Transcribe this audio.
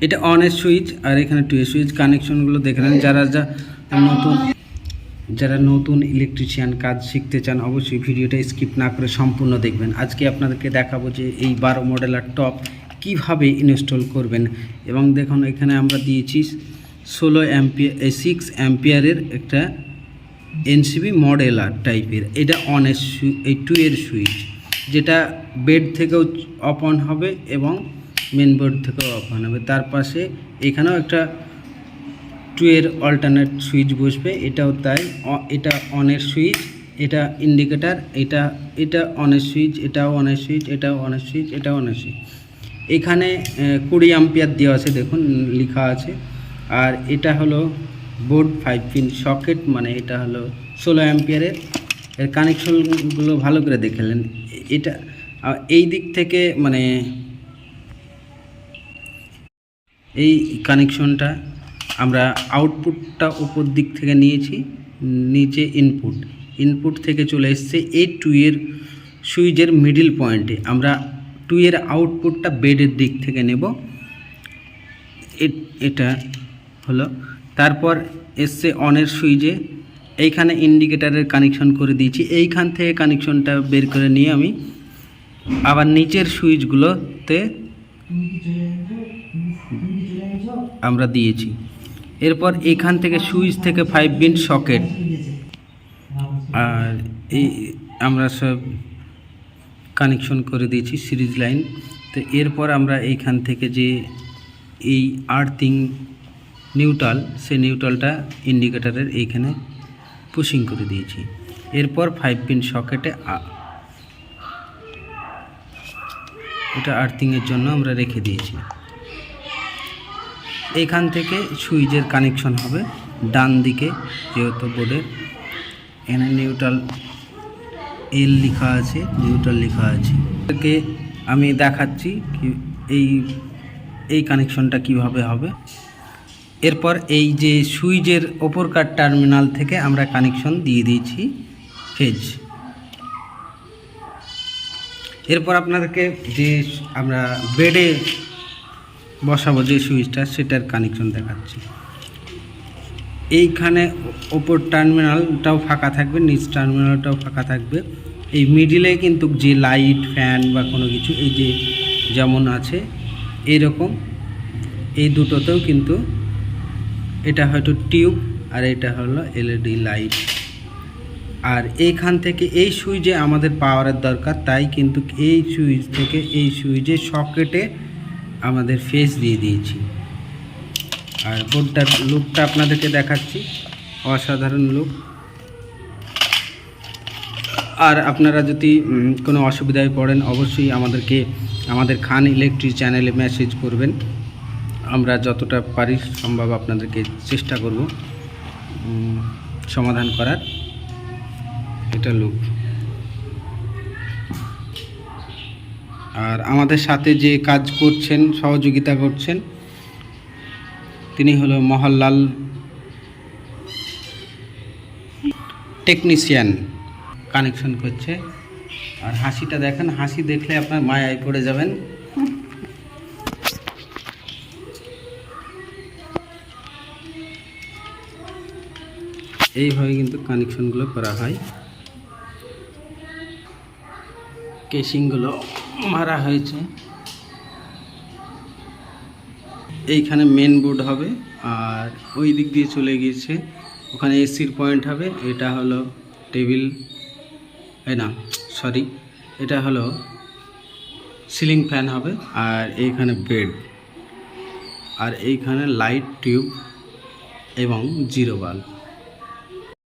এটা অনের সুইচ আর এখানে টু এর সুইচ কানেকশনগুলো দেখে নেন। যারা নতুন ইলেকট্রিশিয়ান কাজ শিখতে চান অবশ্যই ভিডিওটা স্কিপ না করে সম্পূর্ণ দেখবেন। আজকে আপনাদেরকে দেখাবো যে এই 12 মডেলার টপ কিভাবে ইনস্টল করবেন। এবং দেখুন এখানে আমরা দিয়েছি 6 অ্যাম্পিয়ারের একটা এনসিবি মডেলার টাইপের। এটা অনের এই 2 এর সুইচ, যেটা বেড থেকেও অফ অন হবে এবং মেন বোর্ড থেকেও অফ অন হবে। তার পাশে এখানেও একটা 2 এর অল্টারনেট সুইচ বসবে, এটাও তাই। এটা অনের সুইচ, এটা ইন্ডিকেটার, এটা অনের সুইচ, এটাও অনের সুইচ, এটাও অনের সুইচ, এটাও অনের সুইচ। এখানে 20 অ্যাম্পিয়ার দেওয়া আছে, দেখুন লেখা আছে। আর এটা হলো বোর্ড 5 পিন সকেট, মানে এটা হলো 16 অ্যাম্পিয়ারের। এর কানেকশনগুলো ভালো করে দেখলেন। এটা এই দিক থেকে মানে এই কানেকশনটা আমরা আউটপুটটা উপর দিক থেকে নিয়েছি, নিচে ইনপুট থেকে চলে এসছে এই 2 এর সুইচের মিডিল পয়েন্টে। আমরা 2 এর আউটপুটটা বেডের দিক থেকে নেব, এটা হলো। তারপর এসছে অনের সুইচে, এইখানে ইন্ডিকেটারের কানেকশন করে দিয়েছি। এইখান থেকে কানেকশনটা বের করে নিয়ে আমি আবার নিচের সুইচগুলোতে আমরা দিয়েছি। এরপর এখান থেকে সুইচ থেকে 5 পিন সকেট, আর এই আমরা সব কানেকশন করে দিয়েছি সিরিজ লাইন। তো এরপর আমরা এইখান থেকে যে এই আর্থিং নিউট্রাল, সেই নিউট্রালটা ইন্ডিকেটারের এইখানে পুশিং করে দিয়েছি। এরপর 5 পিন সকেটে এটা আর্থিংয়ের জন্য আমরা রেখে দিয়েছি। এইখান থেকে সুইচের কানেকশন হবে ডান দিকে, যেহেতু বোর্ডের এখানে নিউট্রাল এল লেখা আছে, নিউট্রাল লেখা আছে। এটাকে আমি দেখাচ্ছি কি এই কানেকশনটা কিভাবে হবে। এরপর এই যে সুইচের ওপরকার টার্মিনাল থেকে আমরা কানেকশন দিয়ে দিয়েছি ফেজ। এরপর আপনাদেরকে যে আমরা বেডে বসাবো যে সুইচটা, সেটার কানেকশন দেখাচ্ছি। এইখানে ওপর টার্মিনালটাও ফাঁকা থাকবে, নিচ টার্মিনালটাও ফাঁকা থাকবে। এই মিডিলে কিন্তু যে লাইট, ফ্যান বা কোনো কিছু এই যে যেমন আছে এইরকম, এই দুটোতেও কিন্তু এটা হয়তো টিউব আর এটা হলো এলইডি লাইট। আর এইখান থেকে এই সুইচে আমাদের পাওয়ারের দরকার, তাই কিন্তু এই সুইচ থেকে এই সুইচে সকেটে আমাদের ফেস দিয়ে দিয়েছি। আর বোর্ডটার লুকটা আপনাদেরকে দেখাচ্ছি, অসাধারণ লুক। আর আপনারা যদি কোনো অসুবিধায় পড়েন অবশ্যই আমাদের খান ইলেকট্রিক চ্যানেলে মেসেজ করবেন। আমরা যতটা পারি সম্ভব আপনাদেরকে চেষ্টা করব সমাধান করার। এটা লুক। আর আমাদের সাথে যে কাজ করছেন, সহযোগিতা করছেন, তিনি হলো মহল্লাল টেকনিশিয়ান, কানেকশন করছে। আর হাসিটা দেখেন, হাসি দেখলে আপনার মায়ায় পড়ে যাবেন। এইভাবে কিন্তু কানেকশনগুলো করা হয়। কেসিংগুলো মারা হয়েছে। এইখানে মেন বোর্ড হবে, আর ওই দিক দিয়ে চলে গিয়েছে, ওখানে এসির পয়েন্ট হবে। এটা হলো টেবিল, এটা হলো সিলিং ফ্যান হবে। আর এইখানে বেড, আর এইখানে লাইট, টিউব এবং জিরো বাল্ব।